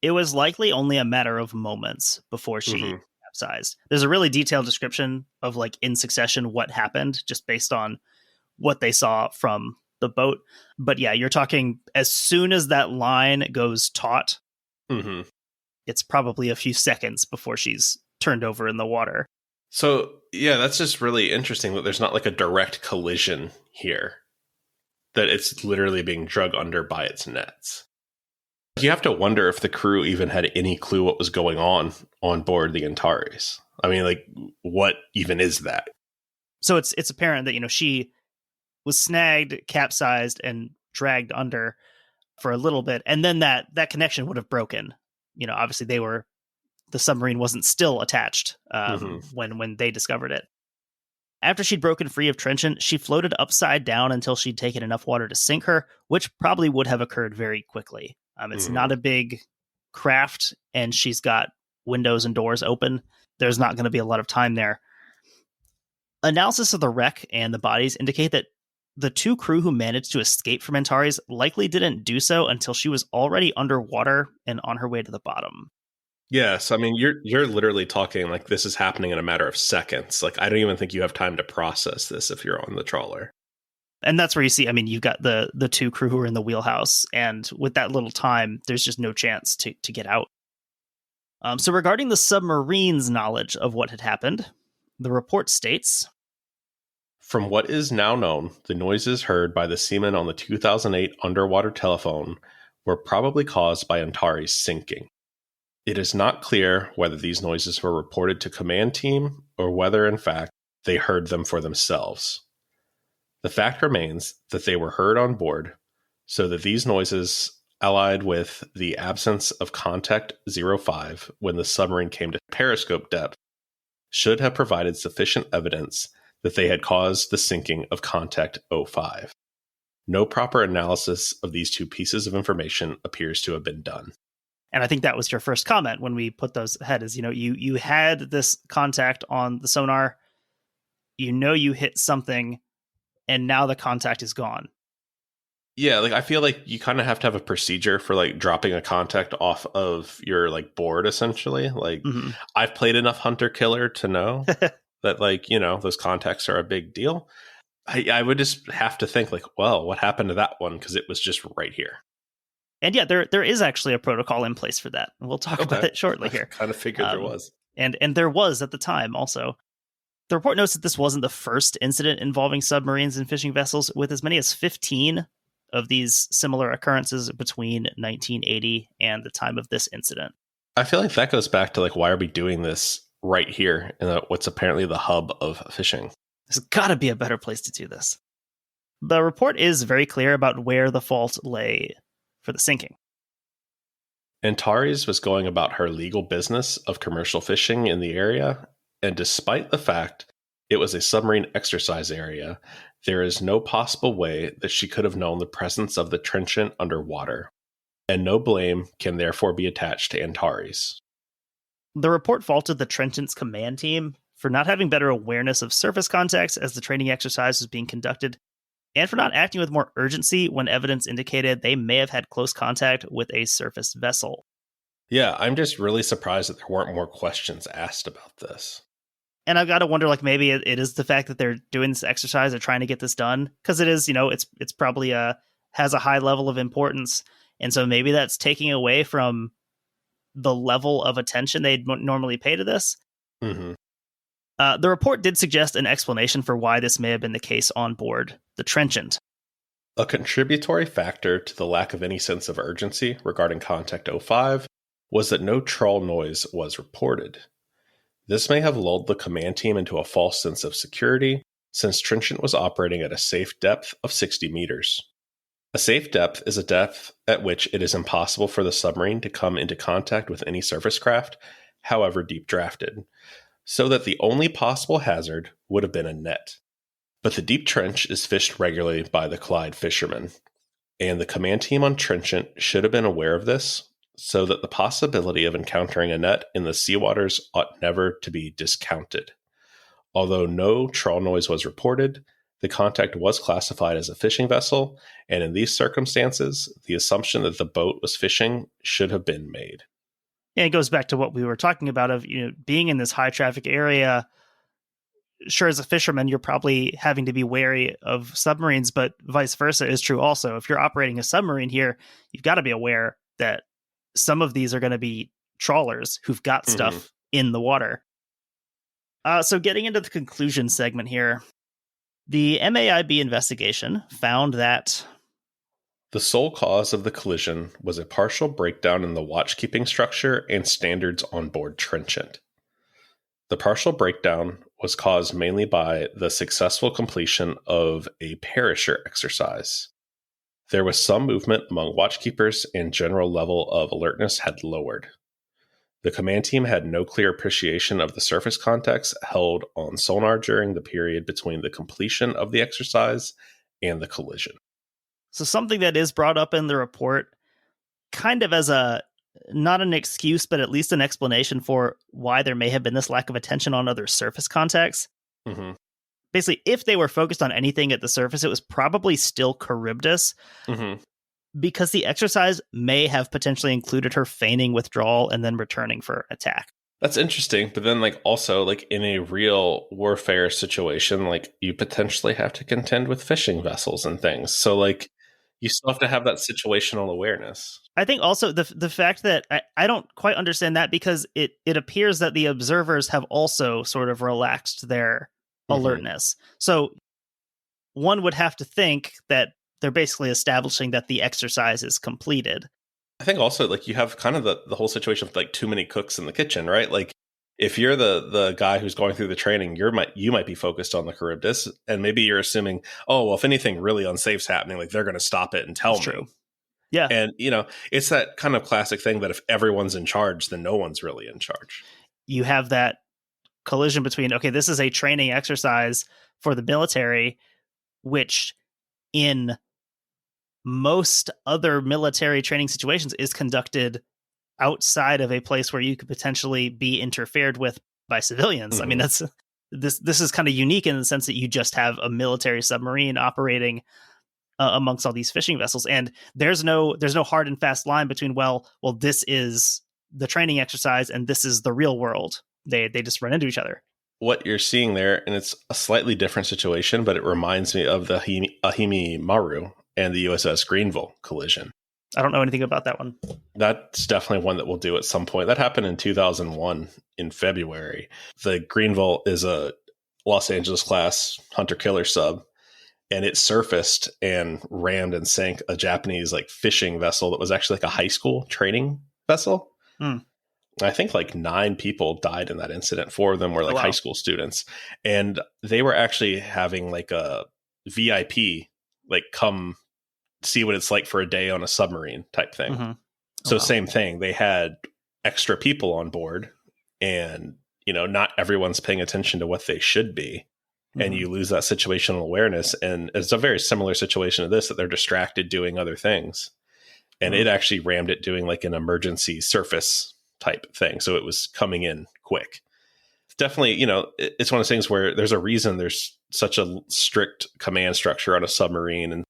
it was likely only a matter of moments before she capsized. There's a really detailed description of, like, in succession what happened, just based on what they saw from the boat. But yeah, you're talking as soon as that line goes taut, it's probably a few seconds before she's turned over in the water. So yeah, that's just really interesting that there's not like a direct collision here, that it's literally being drug under by its nets. You have to wonder if the crew even had any clue what was going on board the Antares. I mean, like, what even is that? So it's apparent that, she was snagged, capsized, and dragged under for a little bit, and then that connection would have broken. Obviously the submarine wasn't still attached when they discovered it. After she'd broken free of Trenchant, she floated upside down until she'd taken enough water to sink her, which probably would have occurred very quickly. It's not a big craft, and she's got windows and doors open. There's not going to be a lot of time there. Analysis of the wreck and the bodies indicate that the two crew who managed to escape from Antares likely didn't do so until she was already underwater and on her way to the bottom. Yes, I mean, you're literally talking like this is happening in a matter of seconds. Like, I don't even think you have time to process this if you're on the trawler. And that's where you see, you've got the two crew who are in the wheelhouse, and with that little time, there's just no chance to get out. So regarding the submarine's knowledge of what had happened, the report states, from what is now known, the noises heard by the seamen on the 2008 underwater telephone were probably caused by Antares sinking. It is not clear whether these noises were reported to command team or whether, in fact, they heard them for themselves. The fact remains that they were heard on board, so that these noises allied with the absence of contact 05 when the submarine came to periscope depth, should have provided sufficient evidence that they had caused the sinking of contact 05. No proper analysis of these two pieces of information appears to have been done. And I think that was your first comment when we put those ahead is, you had this contact on the sonar, you hit something, and now the contact is gone. Yeah, like I feel like you kind of have to have a procedure for like dropping a contact off of your like board, essentially. Like I've played enough Hunter Killer to know that like, those contacts are a big deal. I would just have to think like, well, what happened to that one? Because it was just right here. And yeah, there is actually a protocol in place for that. We'll talk about it shortly here. I kind of figured there was. And there was at the time also. The report notes that this wasn't the first incident involving submarines and fishing vessels, with as many as 15 of these similar occurrences between 1980 and the time of this incident. I feel like that goes back to like, why are we doing this right here in what's apparently the hub of fishing? There's got to be a better place to do this. The report is very clear about where the fault lay for the sinking. Antares was going about her legal business of commercial fishing in the area, and despite the fact it was a submarine exercise area, there is no possible way that she could have known the presence of the Trenchant underwater, and no blame can therefore be attached to Antares. The report faulted the Trenchant's command team for not having better awareness of surface contacts as the training exercise was being conducted, and for not acting with more urgency when evidence indicated they may have had close contact with a surface vessel. Yeah, I'm just really surprised that there weren't more questions asked about this. And I've got to wonder, like, maybe it is the fact that they're doing this exercise, they're trying to get this done, because it is, it's probably has a high level of importance. And so maybe that's taking away from the level of attention they'd normally pay to this. Mm-hmm. The report did suggest an explanation for why this may have been the case on board the Trenchant. A contributory factor to the lack of any sense of urgency regarding Contact 05 was that no trawl noise was reported. This may have lulled the command team into a false sense of security, since Trenchant was operating at a safe depth of 60 meters. A safe depth is a depth at which it is impossible for the submarine to come into contact with any surface craft, however deep drafted, so that the only possible hazard would have been a net. But the deep trench is fished regularly by the Clyde fishermen, and the command team on Trenchant should have been aware of this, so that the possibility of encountering a net in the sea waters ought never to be discounted. Although no trawl noise was reported, the contact was classified as a fishing vessel, and in these circumstances, the assumption that the boat was fishing should have been made. And it goes back to what we were talking about of, being in this high traffic area. Sure, as a fisherman, you're probably having to be wary of submarines, but vice versa is true also. If you're operating a submarine here, you've got to be aware that some of these are going to be trawlers who've got stuff in the water. So getting into the conclusion segment here, the MAIB investigation found that the sole cause of the collision was a partial breakdown in the watchkeeping structure and standards on board Trenchant. The partial breakdown was caused mainly by the successful completion of a perisher exercise. There was some movement among watchkeepers, and general level of alertness had lowered. The command team had no clear appreciation of the surface contacts held on sonar during the period between the completion of the exercise and the collision. So something that is brought up in the report, kind of as not an excuse, but at least an explanation for why there may have been this lack of attention on other surface contacts. Mm-hmm. Basically, if they were focused on anything at the surface, it was probably still Charybdis, because the exercise may have potentially included her feigning withdrawal and then returning for attack. That's interesting. But then also in a real warfare situation, you potentially have to contend with fishing vessels and things. So you still have to have that situational awareness. I think also the fact that I don't quite understand that, because it appears that the observers have also sort of relaxed their alertness. So one would have to think that they're basically establishing that the exercise is completed. I think also you have kind of the whole situation of too many cooks in the kitchen, right? If you're the guy who's going through the training, you might be focused on the Charybdis, and maybe you're assuming, oh, well, if anything really unsafe's happening, they're going to stop it and tell me. True. Yeah. And, it's that kind of classic thing that if everyone's in charge, then no one's really in charge. You have that collision between, okay, this is a training exercise for the military, which in most other military training situations is conducted outside of a place where you could potentially be interfered with by civilians. I mean, that's this is kind of unique in the sense that you just have a military submarine operating amongst all these fishing vessels, and there's no hard and fast line between well this is the training exercise and this is the real world. They just run into each other. What you're seeing there, and it's a slightly different situation, but it reminds me of the Ahimi Maru and the USS Greenville collision. I don't know anything about that one. That's definitely one that we'll do at some point. That happened in 2001 in February. The Greenville is a Los Angeles-class hunter-killer sub, and it surfaced and rammed and sank a Japanese fishing vessel that was actually a high school training vessel. I think 9 people died in that incident. 4 of them were high school students, and they were actually having a VIP come see what it's like for a day on a submarine type thing. So same thing. They had extra people on board, and not everyone's paying attention to what they should be. And you lose that situational awareness. And it's a very similar situation to this, that they're distracted doing other things. And it actually rammed it doing an emergency surface type thing. So it was coming in quick. Definitely, it's one of those things where there's a reason there's such a strict command structure on a submarine and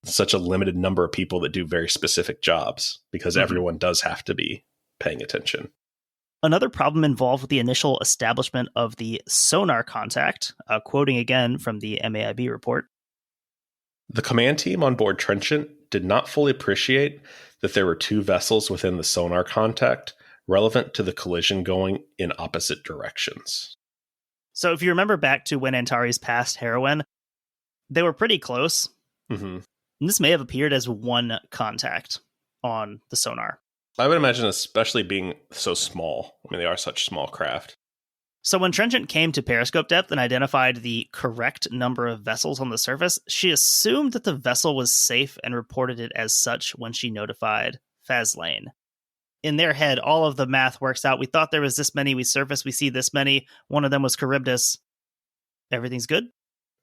such a limited number of people that do very specific jobs, because everyone does have to be paying attention. Another problem involved with the initial establishment of the sonar contact, quoting again from the MAIB report. The command team on board Trenchant did not fully appreciate that there were 2 vessels within the sonar contact relevant to the collision going in opposite directions. So if you remember back to when Antares passed Heroin, they were pretty close. And this may have appeared as one contact on the sonar. I would imagine, especially being so small. I mean, they are such small craft. So when Trenchant came to periscope depth and identified the correct number of vessels on the surface, she assumed that the vessel was safe and reported it as such when she notified Faslane. In their head, all of the math works out. We thought there was this many. We surfaced. We see this many. One of them was Charybdis. Everything's good.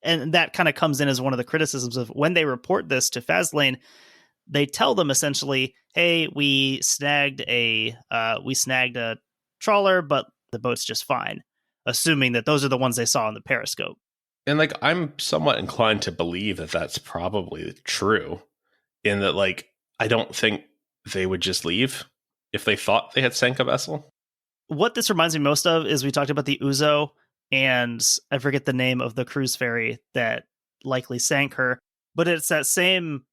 And that kind of comes in as one of the criticisms of when they report this to Faslane. They tell them essentially, hey, we snagged a trawler, but the boat's just fine, assuming that those are the ones they saw on the periscope. And I'm somewhat inclined to believe that that's probably true, in that I don't think they would just leave if they thought they had sank a vessel. What this reminds me most of is we talked about the Uzo, and I forget the name of the cruise ferry that likely sank her, but it's that same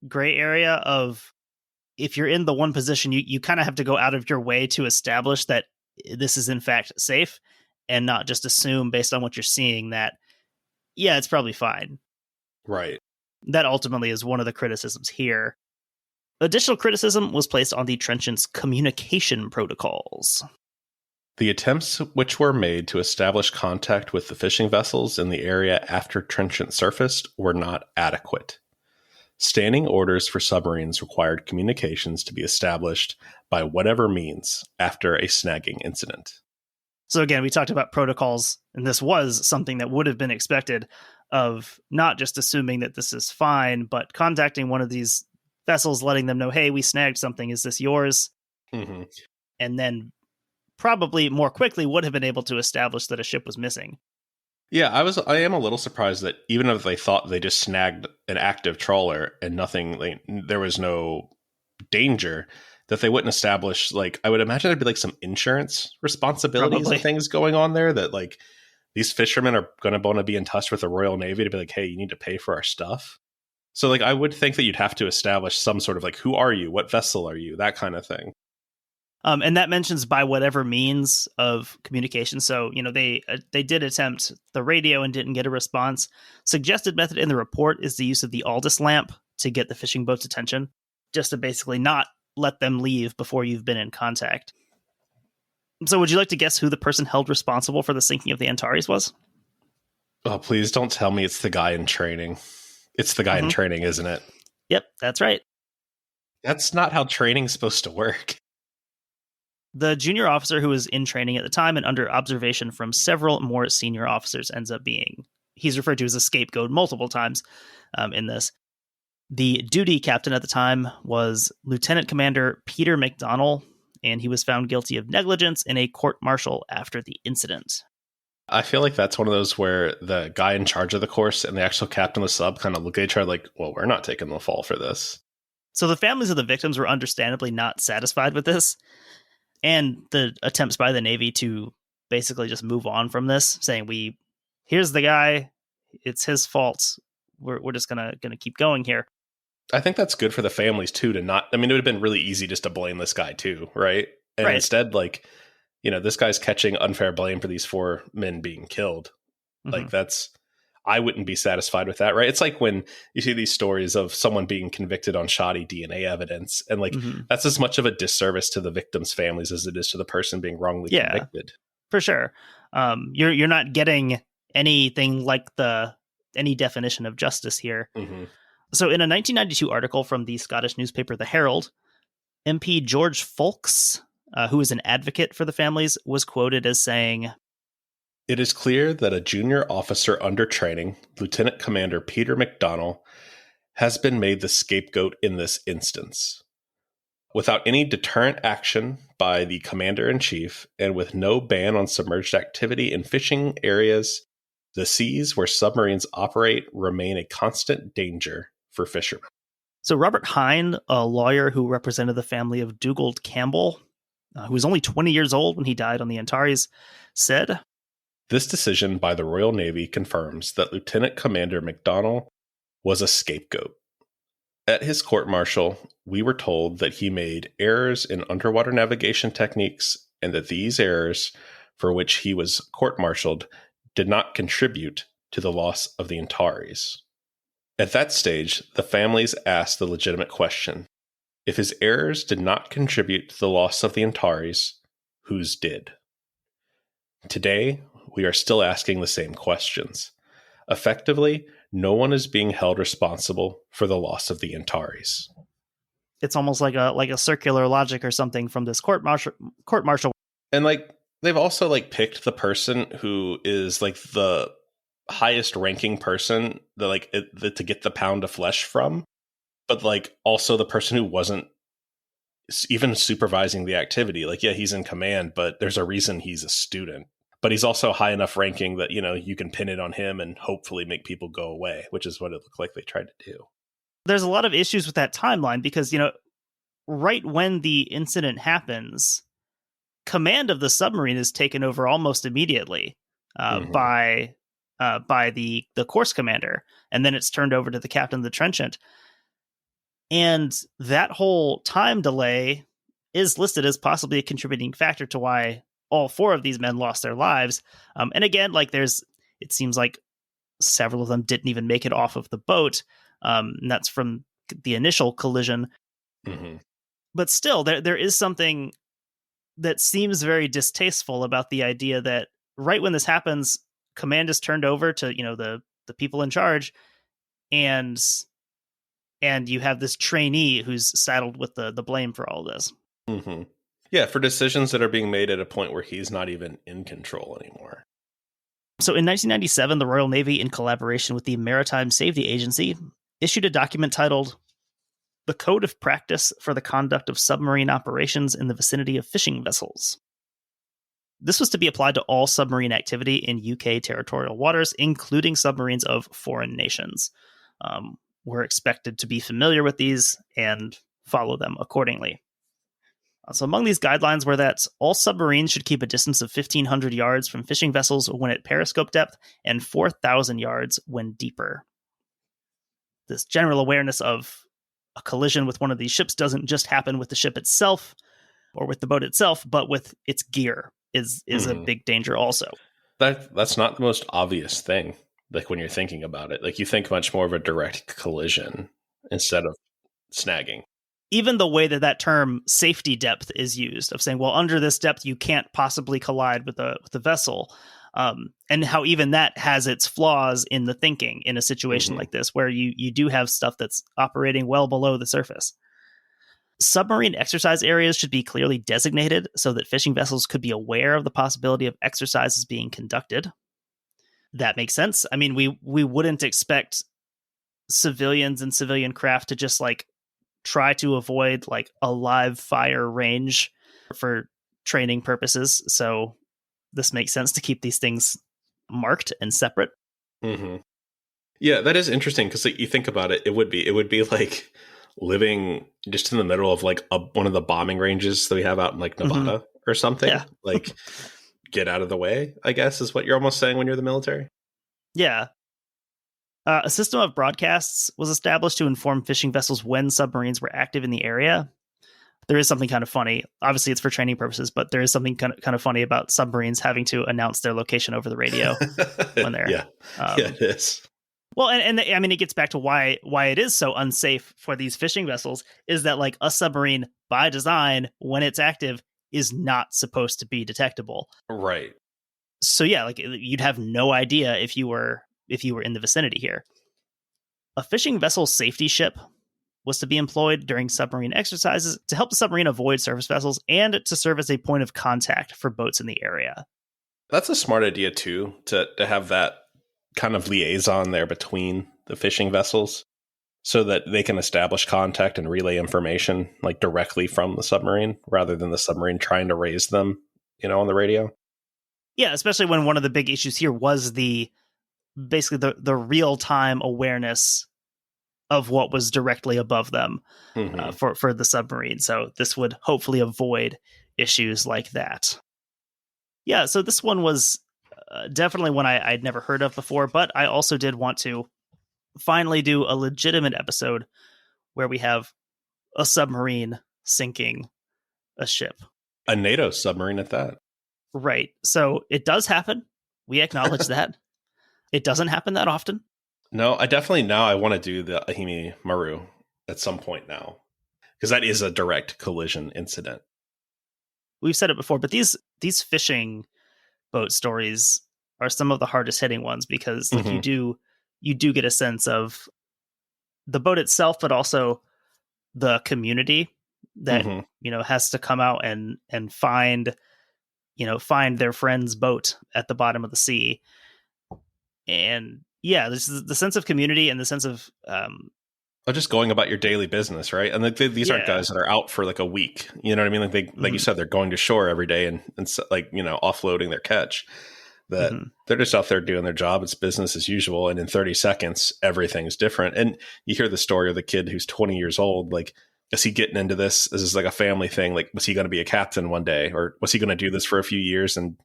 gray area of, if you're in the one position, you kind of have to go out of your way to establish that this is in fact safe, and not just assume based on what you're seeing that, yeah, it's probably fine. Right. That ultimately is one of the criticisms here. Additional criticism was placed on the Trenchant's communication protocols. The attempts which were made to establish contact with the fishing vessels in the area after Trenchant surfaced were not adequate. Standing orders for submarines required communications to be established by whatever means after a snagging incident. So again, we talked about protocols, and this was something that would have been expected, of not just assuming that this is fine, but contacting one of these vessels, letting them know, hey, we snagged something. Is this yours? And then probably more quickly would have been able to establish that a ship was missing. Yeah, I am a little surprised that even if they thought they just snagged an active trawler and nothing, there was no danger, that they wouldn't establish, I would imagine there'd be some insurance responsibilities and things going on there, that these fishermen are going to want to be in touch with the Royal Navy to be hey, you need to pay for our stuff. So I would think that you'd have to establish some sort of who are you? What vessel are you? That kind of thing. And that mentions by whatever means of communication. So, they did attempt the radio and didn't get a response. Suggested method in the report is the use of the Aldous lamp to get the fishing boat's attention, just to basically not let them leave before you've been in contact. So would you like to guess who the person held responsible for the sinking of the Antares was? Oh, please don't tell me it's the guy in training. It's the guy in training, isn't it? Yep, that's right. That's not how training's supposed to work. The junior officer who was in training at the time and under observation from several more senior officers ends up being, he's referred to as a scapegoat multiple times in this. The duty captain at the time was Lieutenant Commander Peter McDonnell, and he was found guilty of negligence in a court-martial after the incident. I feel like that's one of those where the guy in charge of the course and the actual captain of the sub kind of look at each other like, well, we're not taking the fall for this. So the families of the victims were understandably not satisfied with this, and the attempts by the Navy to basically just move on from this, saying, here's the guy, it's his fault, we're just gonna keep going here. I think that's good for the families too, to not, I mean, it would have been really easy just to blame this guy too, right? And Right. instead, like, you know, this guy's catching unfair blame for these 4 men being killed. Like, that's, I wouldn't be satisfied with that, right? It's like when you see these stories of someone being convicted on shoddy DNA evidence, and like, that's as much of a disservice to the victims' families as it is to the person being wrongly convicted. For sure. You're not getting anything like any definition of justice here. So in a 1992 article from the Scottish newspaper The Herald, MP George Folks, who is an advocate for the families, was quoted as saying, "It is clear that a junior officer under training, Lieutenant Commander Peter McDonnell, has been made the scapegoat in this instance. Without any deterrent action by the Commander-in-Chief and with no ban on submerged activity in fishing areas, the seas where submarines operate remain a constant danger for fishermen." So Robert Hine, a lawyer who represented the family of Dugald Campbell, who was only 20 years old when he died on the Antares, said, "This decision by the Royal Navy confirms that Lieutenant Commander McDonnell was a scapegoat. At his court-martial, we were told that he made errors in underwater navigation techniques and that these errors, for which he was court-martialed, did not contribute to the loss of the Antares. At that stage, the families asked the legitimate question: if his errors did not contribute to the loss of the Antares, whose did? Today, we are still asking the same questions. Effectively, no one is being held responsible for the loss of the Antares." It's almost like a circular logic or something from this court martial. And like, they've also like picked the person who is like the highest ranking person to get the pound of flesh from, but like also the person who wasn't even supervising the activity. Like, yeah, he's in command, but there's a reason he's a student. But he's also high enough ranking that, you know, you can pin it on him and hopefully make people go away, which is what it looked like they tried to do. There's a lot of issues with that timeline because, you know, right when the incident happens, command of the submarine is taken over almost immediately by the course commander, and then it's turned over to the captain of the Trenchant. And that whole time delay is listed as possibly a contributing factor to why all 4 of these men lost their lives. And again, like it seems like several of them didn't even make it off of the boat. And that's from the initial collision. But still, there is something that seems very distasteful about the idea that right when this happens, command is turned over to, you know, the people in charge, and you have this trainee who's saddled with the blame for all this. Yeah, for decisions that are being made at a point where he's not even in control anymore. So in 1997, the Royal Navy, in collaboration with the Maritime Safety Agency, issued a document titled The Code of Practice for the Conduct of Submarine Operations in the Vicinity of Fishing Vessels. This was to be applied to all submarine activity in UK territorial waters, including submarines of foreign nations. We're expected to be familiar with these and follow them accordingly. So among these guidelines were that all submarines should keep a distance of 1,500 yards from fishing vessels when at periscope depth and 4,000 yards when deeper. This general awareness of a collision with one of these ships doesn't just happen with the ship itself or with the boat itself, but with its gear is a big danger also. That's not the most obvious thing. Like when you're thinking about it, like you think much more of a direct collision instead of snagging. Even the way that term safety depth is used, of saying, well, under this depth, you can't possibly collide with the vessel. And how even that has its flaws in the thinking in a situation like this, where you do have stuff that's operating well below the surface. Submarine exercise areas should be clearly designated so that fishing vessels could be aware of the possibility of exercises being conducted. That makes sense. I mean, we wouldn't expect civilians and civilian craft to just like try to avoid like a live fire range for training purposes. So this makes sense to keep these things marked and separate. Mm-hmm. Yeah, that is interesting because like, you think about it, it would be like living just in the middle of like one of the bombing ranges that we have out in like Nevada or something. Yeah. Like, get out of the way, I guess, is what you're almost saying when you're the military. Yeah. A system of broadcasts was established to inform fishing vessels when submarines were active in the area. There is something kind of funny. Obviously, it's for training purposes, but there is something kind of funny about submarines having to announce their location over the radio when they're. Yeah, it is. Well, and I mean, it gets back to why it is so unsafe for these fishing vessels is that like a submarine by design, when it's active, is not supposed to be detectable. Right. So yeah, like you'd have no idea if you were in the vicinity here. A fishing vessel safety ship was to be employed during submarine exercises to help the submarine avoid surface vessels and to serve as a point of contact for boats in the area. That's a smart idea too, to have that kind of liaison there between the fishing vessels so that they can establish contact and relay information like directly from the submarine rather than the submarine trying to raise them, on the radio. Yeah, especially when one of the big issues here was basically the real-time awareness of what was directly above them for the submarine. So this would hopefully avoid issues like that. Yeah, so this one was definitely one I'd never heard of before, but I also did want to finally do a legitimate episode where we have a submarine sinking a ship. A NATO submarine at that. Right. So it does happen. We acknowledge that. It doesn't happen that often. No, I want to do the Ahimi Maru at some point now, because that is a direct collision incident. We've said it before, but these fishing boat stories are some of the hardest hitting ones because like you do get a sense of the boat itself, but also the community that has to come out and find their friend's boat at the bottom of the sea. And yeah, this is the sense of community and the sense of just going about your daily business, right? And these aren't guys that are out for like a week. You know what I mean? Like like you said, they're going to shore every day and like offloading their catch. That they're just out there doing their job. It's business as usual. And in 30 seconds, everything's different. And you hear the story of the kid who's 20 years old. Like, is he getting into this? Is this like a family thing? Like, was he going to be a captain one day? Or was he going to do this for a few years and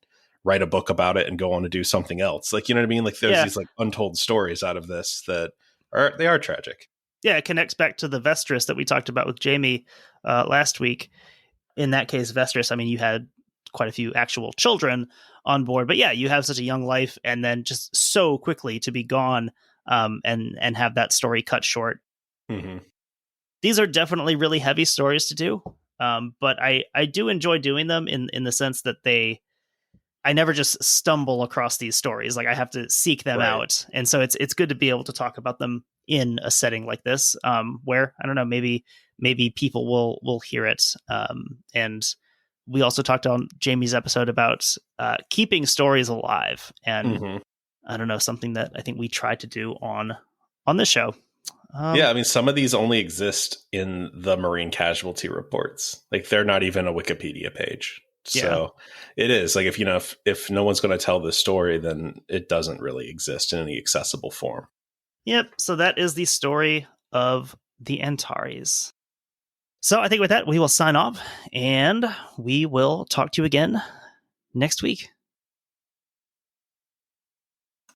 write a book about it and go on to do something else? Like, you know what I mean? Like there's these like untold stories out of this that are tragic. Yeah, it connects back to the Vestris that we talked about with Jamie last week. In that case, Vestris, I mean, you had quite a few actual children on board, but yeah, you have such a young life and then just so quickly to be gone and have that story cut short. These are definitely really heavy stories to do, but I do enjoy doing them in the sense that I never just stumble across these stories. Like I have to seek them out. And so it's good to be able to talk about them in a setting like this, where, I don't know, maybe people will hear it. And we also talked on Jamie's episode about keeping stories alive. And I don't know, something that I think we tried to do on this show. Yeah, I mean, some of these only exist in the marine casualty reports. Like they're not even a Wikipedia page. So it is like, if no one's going to tell this story, then it doesn't really exist in any accessible form. Yep. So that is the story of the Antares. So I think with that, we will sign off and we will talk to you again next week.